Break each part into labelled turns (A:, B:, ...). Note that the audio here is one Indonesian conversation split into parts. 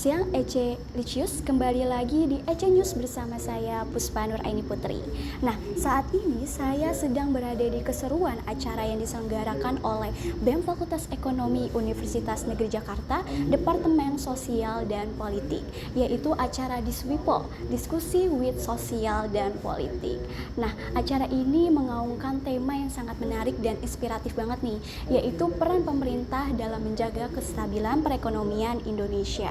A: siang Ece Licius, kembali lagi di Ece News bersama saya Puspa Nuraini Putri. Nah, saat ini saya sedang berada di keseruan acara yang diselenggarakan oleh BEM Fakultas Ekonomi Universitas Negeri Jakarta, Departemen Sosial dan Politik, yaitu acara Diswipo, Diskusi with Sosial dan Politik. Nah, acara ini mengaungkan tema yang sangat menarik dan inspiratif banget nih, yaitu peran pemerintah dalam menjaga kestabilan perekonomian Indonesia.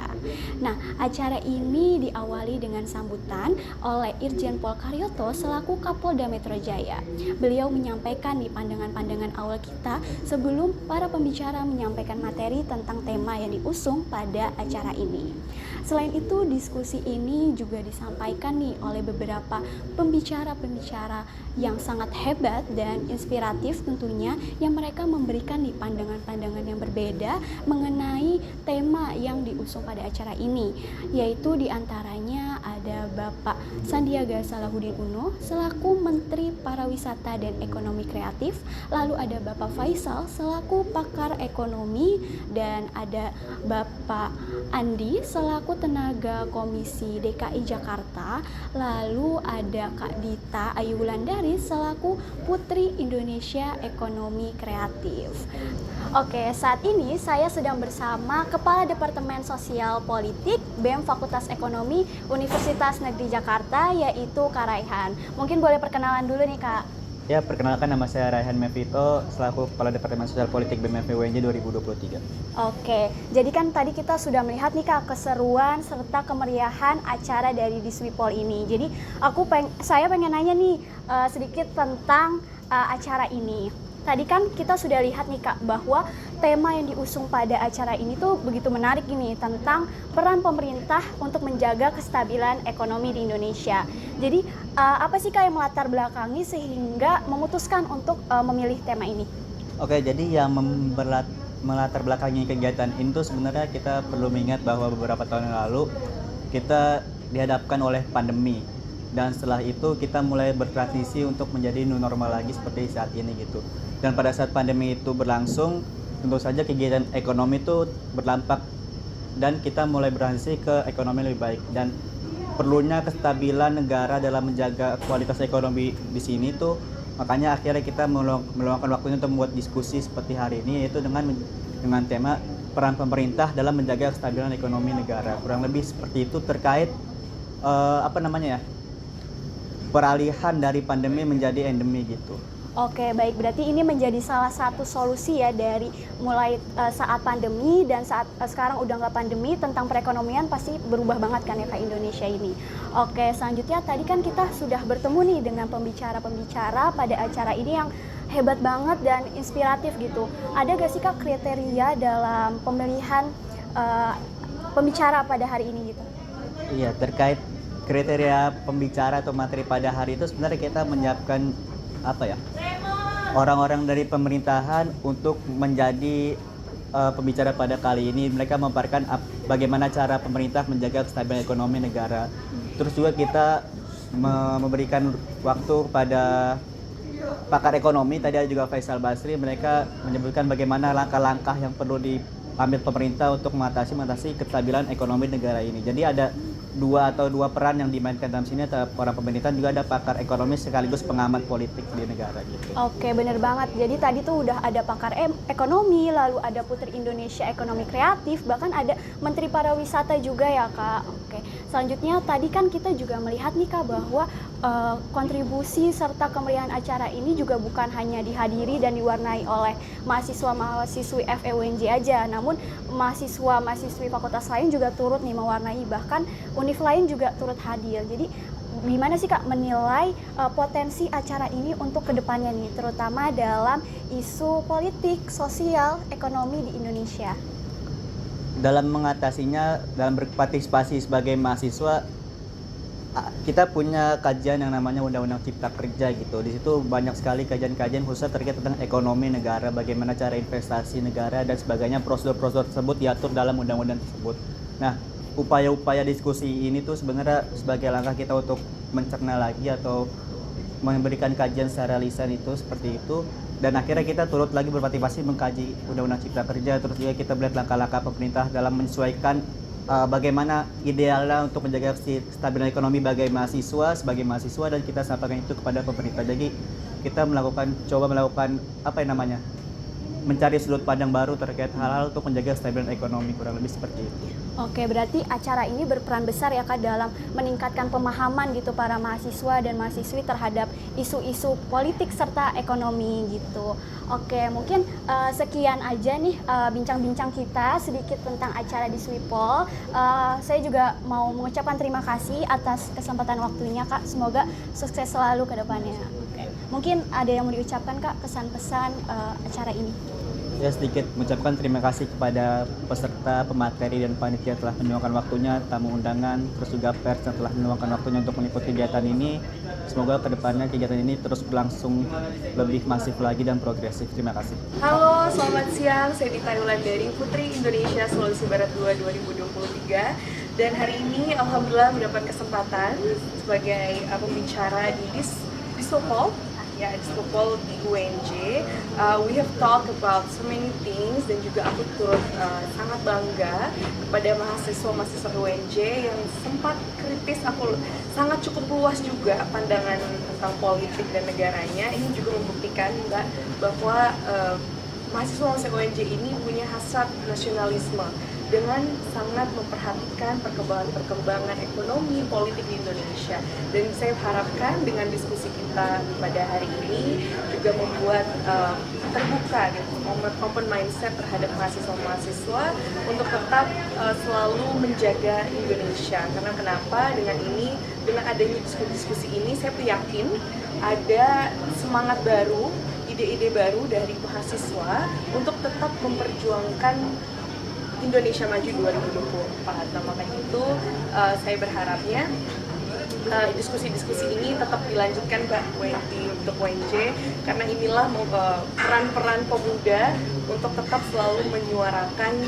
A: Nah, acara ini diawali dengan sambutan oleh Irjen Pol Karyoto selaku Kapolda Metro Jaya. Beliau menyampaikan di pandangan-pandangan awal kita sebelum para pembicara menyampaikan materi tentang tema yang diusung pada acara ini. Selain itu, diskusi ini juga disampaikan nih oleh beberapa pembicara-pembicara yang sangat hebat dan inspiratif tentunya, yang mereka memberikan nih pandangan-pandangan yang berbeda mengenai tema yang diusung pada acara ini, yaitu diantaranya ada Bapak Sandiaga Salahuddin Uno selaku Menteri Pariwisata dan Ekonomi Kreatif, lalu ada Bapak Faisal selaku pakar ekonomi, dan ada Bapak Andi selaku tenaga komisi DKI Jakarta, lalu ada Kak Dita Ayu Wulandari selaku Putri Indonesia Ekonomi Kreatif. Oke, saat ini saya sedang bersama Kepala Departemen Sosial Politik BEM Fakultas Ekonomi Universitas Negeri Jakarta, yaitu Kak Raihan. Mungkin boleh perkenalan dulu nih, Kak.
B: Ya, perkenalkan, nama saya Raihan Mevito selaku Kepala Departemen Sosial Politik BEM FEUNJ 2023.
A: Oke, jadi kan tadi kita sudah melihat nih Kak keseruan serta kemeriahan acara dari Diswipol ini. Jadi saya pengen nanya nih sedikit tentang acara ini. Tadi kan kita sudah lihat nih Kak bahwa tema yang diusung pada acara ini tuh begitu menarik ini, tentang peran pemerintah untuk menjaga kestabilan ekonomi di Indonesia. Jadi apa sih Kak yang melatar belakangi sehingga memutuskan untuk memilih tema ini?
B: Oke, jadi yang melatar belakangi kegiatan ini tuh sebenarnya kita perlu mengingat bahwa beberapa tahun yang lalu kita dihadapkan oleh pandemi, dan setelah itu kita mulai bertransisi untuk menjadi new normal lagi seperti saat ini gitu. Dan pada saat pandemi itu berlangsung, tentu saja kegiatan ekonomi itu berdampak dan kita mulai bertransisi ke ekonomi lebih baik, dan perlunya kestabilan negara dalam menjaga kualitas ekonomi di sini tuh, makanya akhirnya kita meluangkan waktunya untuk membuat diskusi seperti hari ini, yaitu dengan tema peran pemerintah dalam menjaga kestabilan ekonomi negara. Kurang lebih seperti itu terkait peralihan dari pandemi menjadi endemi gitu.
A: Oke, baik. Berarti ini menjadi salah satu solusi ya dari mulai saat pandemi dan saat sekarang udah nggak pandemi, tentang perekonomian pasti berubah banget kan ya Kak Indonesia ini. Oke, selanjutnya tadi kan kita sudah bertemu nih dengan pembicara-pembicara pada acara ini yang hebat banget dan inspiratif gitu. Ada gak sih Kak kriteria dalam pemilihan pembicara pada hari ini gitu?
B: Iya, terkait kriteria pembicara atau materi pada hari itu sebenarnya kita menyiapkan orang-orang dari pemerintahan untuk menjadi pembicara pada kali ini. Mereka memaparkan bagaimana cara pemerintah menjaga kestabilan ekonomi negara. Terus juga kita memberikan waktu pada pakar ekonomi, tadi ada juga Faisal Basri. Mereka menyebutkan bagaimana langkah-langkah yang perlu diambil pemerintah untuk mengatasi kestabilan ekonomi negara ini. Jadi ada dua peran yang dimainkan dalam sini, orang pemerintahan, juga ada pakar ekonomi sekaligus pengamat politik di negara gitu.
A: Oke, bener banget. Jadi tadi tuh udah ada pakar ekonomi, lalu ada Putri Indonesia Ekonomi Kreatif, bahkan ada Menteri Pariwisata juga ya Kak. Oke, selanjutnya tadi kan kita juga melihat nih Kak bahwa kontribusi serta kemeriahan acara ini juga bukan hanya dihadiri dan diwarnai oleh mahasiswa-mahasiswi FEUNJ aja, namun mahasiswa-mahasiswi fakultas lain juga turut nih mewarnai, bahkan univ lain juga turut hadir. Jadi gimana sih Kak menilai potensi acara ini untuk kedepannya nih, terutama dalam isu politik, sosial, ekonomi di Indonesia?
B: Dalam mengatasinya, dalam berpartisipasi sebagai mahasiswa, kita punya kajian yang namanya Undang-Undang Cipta Kerja gitu. Di situ banyak sekali kajian-kajian khusus terkait tentang ekonomi negara, bagaimana cara investasi negara dan sebagainya. Prosedur-prosedur tersebut diatur dalam undang-undang tersebut. Nah, upaya-upaya diskusi ini tuh sebenarnya sebagai langkah kita untuk mencerna lagi atau memberikan kajian secara lisan itu seperti itu. Dan akhirnya kita turut lagi berpartisipasi mengkaji Undang-Undang Cipta Kerja. Terus juga kita melihat langkah-langkah pemerintah dalam menyesuaikan bagaimana idealnya untuk menjaga kestabilan ekonomi sebagai mahasiswa dan kita sampaikan itu kepada pemerintah. Jadi kita coba melakukan mencari sudut pandang baru terkait hal-hal untuk menjaga kestabilan ekonomi, kurang lebih seperti itu.
A: Oke, berarti acara ini berperan besar ya Kak dalam meningkatkan pemahaman gitu para mahasiswa dan mahasiswi terhadap isu-isu politik serta ekonomi gitu. Oke, mungkin sekian aja nih bincang-bincang kita sedikit tentang acara di Swipol. Saya juga mau mengucapkan terima kasih atas kesempatan waktunya Kak. Semoga sukses selalu ke depannya. Oke. Mungkin ada yang mau diucapkan Kak, kesan-pesan acara ini?
B: Ya, sedikit mengucapkan terima kasih kepada peserta, pemateri, dan panitia telah meluangkan waktunya, tamu undangan, terus juga pers yang telah meluangkan waktunya untuk mengikuti kegiatan ini. Semoga kedepannya kegiatan ini terus berlangsung lebih masif lagi dan progresif. Terima kasih.
C: Halo, selamat siang. Saya Dita Yulandari, Putri Indonesia Sulawesi Barat 2 2023. Dan hari ini alhamdulillah mendapat kesempatan sebagai pembicara di Swipol. Ya, di Swipol di UNJ. We have talked about so many things dan juga aku turut sangat bangga kepada mahasiswa UNJ yang sempat kritis. Aku sangat cukup luas juga pandangan tentang politik dan negaranya. Ini juga membuktikan Mbak bahwa mahasiswa UNJ ini punya hasrat nasionalisme dengan sangat memperhatikan perkembangan ekonomi politik di Indonesia. Dan saya harapkan dengan diskusi kita pada hari ini juga membuat terbuka gitu, open mindset terhadap mahasiswa untuk tetap selalu menjaga Indonesia. Karena kenapa? Dengan adanya diskusi ini, saya yakin ada semangat baru, ide-ide baru dari mahasiswa untuk tetap memperjuangkan Indonesia Maju 2024. Nah, makanya itu saya berharapnya diskusi-diskusi ini tetap dilanjutkan untuk UNJ, karena inilah peran-peran pemuda untuk tetap selalu menyuarakan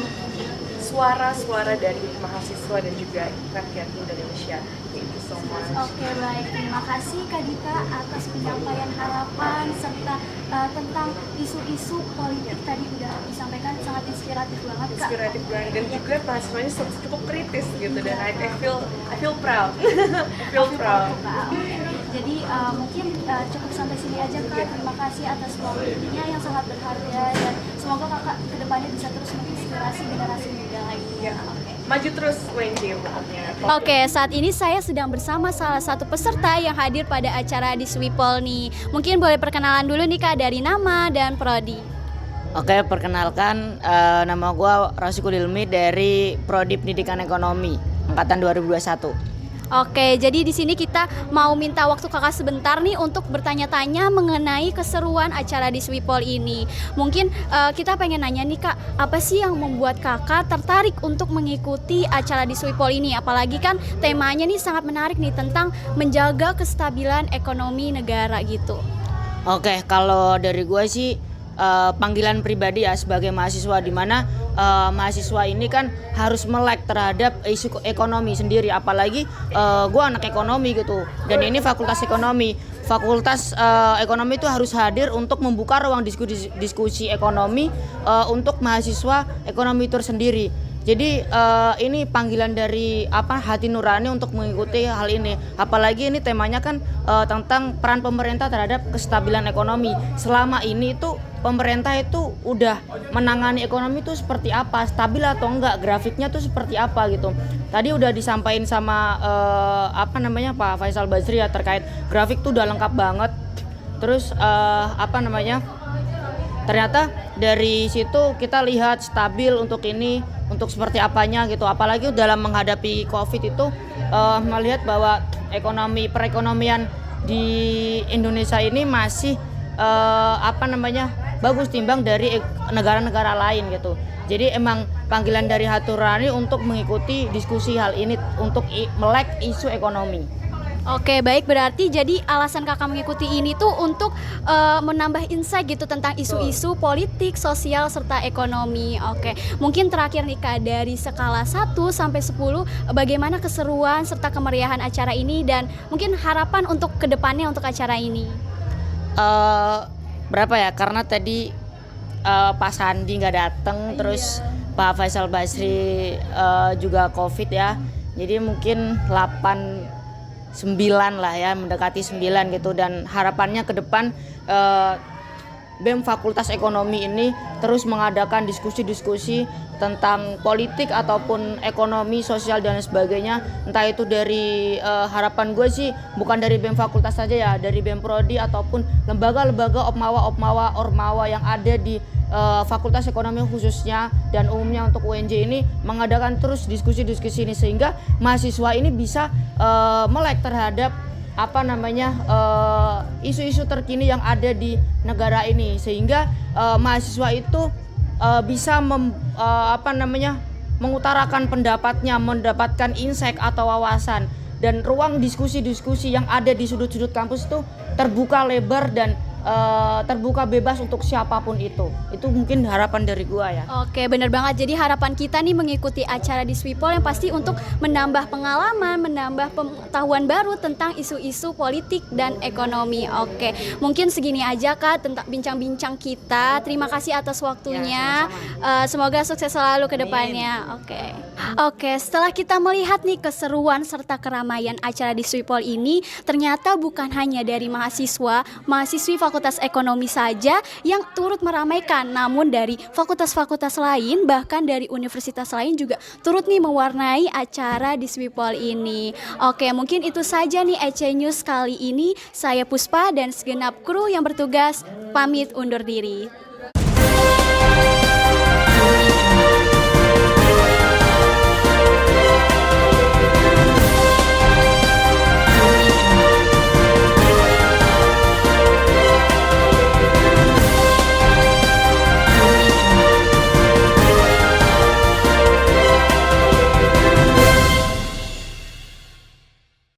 C: suara-suara dari mahasiswa dan juga rakyat Indonesia. Thank you so much.
A: Oke, baik. Terima kasih Kak Dita atas penyampaian harapan serta tentang isu-isu politik tadi udah disampaikan, sangat inspiratif banget Kak.
C: Inspiratif banget, dan juga mahasiswanya cukup kritis gitu, dan I feel proud. I feel proud.
A: Kak. Oke. Jadi mungkin cukup sampai sini aja Kak. Terima kasih atas waktunya yang sangat berharga dan semoga Kakak kedepannya bisa terus menginspirasi generasi muda lainnya. Oke.
C: Maju terus UNJ pokoknya.
A: Oke, saat ini saya sedang bersama salah satu peserta yang hadir pada acara di Swipol nih. Mungkin boleh perkenalan dulu nih Kak dari nama dan prodi.
D: Oke, perkenalkan nama gue Rasikul Ilmi dari Prodi Pendidikan Ekonomi angkatan 2021.
A: Oke, jadi di sini kita mau minta waktu Kakak sebentar nih untuk bertanya-tanya mengenai keseruan acara di Swipol ini. Mungkin kita pengen nanya nih Kak, apa sih yang membuat Kakak tertarik untuk mengikuti acara di Swipol ini? Apalagi kan temanya nih sangat menarik nih tentang menjaga kestabilan ekonomi negara gitu.
D: Oke, kalau dari gue sih panggilan pribadi ya sebagai mahasiswa, di mana mahasiswa ini kan harus melek terhadap isu ekonomi sendiri, apalagi gue anak ekonomi gitu, dan ini fakultas ekonomi. Fakultas ekonomi itu harus hadir untuk membuka ruang diskusi ekonomi untuk mahasiswa ekonomi itu sendiri. Jadi ini panggilan dari hati nurani untuk mengikuti hal ini. Apalagi ini temanya kan tentang peran pemerintah terhadap kestabilan ekonomi. Selama ini itu pemerintah itu udah menangani ekonomi itu seperti apa, stabil atau enggak, grafiknya tuh seperti apa gitu. Tadi udah disampaikan sama Pak Faisal Basri ya, terkait grafik tuh udah lengkap banget. Terus ternyata dari situ kita lihat stabil untuk ini, untuk seperti apanya gitu. Apalagi dalam menghadapi COVID itu melihat bahwa perekonomian di Indonesia ini masih bagus timbang dari negara-negara lain gitu. Jadi emang panggilan dari hati nurani untuk mengikuti diskusi hal ini untuk melek isu ekonomi.
A: Oke, baik, berarti jadi alasan Kakak mengikuti ini tuh untuk menambah insight gitu tentang isu-isu politik, sosial, serta ekonomi. Oke, mungkin terakhir nih Kak, dari skala 1 sampai 10 bagaimana keseruan serta kemeriahan acara ini dan mungkin harapan untuk kedepannya untuk acara ini?
D: Berapa ya? Karena tadi Pak Sandi nggak datang, terus Pak Faisal Basri juga COVID ya. Jadi mungkin 9 lah ya, mendekati 9 gitu, dan harapannya ke depan BEM Fakultas Ekonomi ini terus mengadakan diskusi-diskusi tentang politik ataupun ekonomi, sosial dan sebagainya. Entah itu dari harapan gue sih bukan dari BEM Fakultas saja ya, dari BEM Prodi ataupun lembaga-lembaga ormawa yang ada di Fakultas Ekonomi khususnya dan umumnya untuk UNJ ini mengadakan terus diskusi-diskusi ini sehingga mahasiswa ini bisa melek terhadap isu-isu terkini yang ada di negara ini, sehingga mahasiswa itu bisa mengutarakan pendapatnya, mendapatkan insight atau wawasan, dan ruang diskusi-diskusi yang ada di sudut-sudut kampus itu terbuka lebar dan terbuka bebas untuk siapapun itu. Itu mungkin harapan dari gua ya.
A: Oke, bener banget. Jadi harapan kita nih mengikuti acara di Swipol yang pasti untuk menambah pengalaman, menambah pengetahuan baru tentang isu-isu politik dan ekonomi. Oke, mungkin segini aja Kak tentang bincang-bincang kita. Terima kasih atas waktunya. Semoga sukses selalu ke depannya. Oke, setelah kita melihat nih keseruan serta keramaian acara di Swipol ini, ternyata bukan hanya dari mahasiswi Fakultas Ekonomi saja yang turut meramaikan, namun dari fakultas-fakultas lain bahkan dari universitas lain juga turut nih mewarnai acara di Swipol ini. Oke, mungkin itu saja nih EC News kali ini. Saya Puspa dan segenap kru yang bertugas pamit undur diri.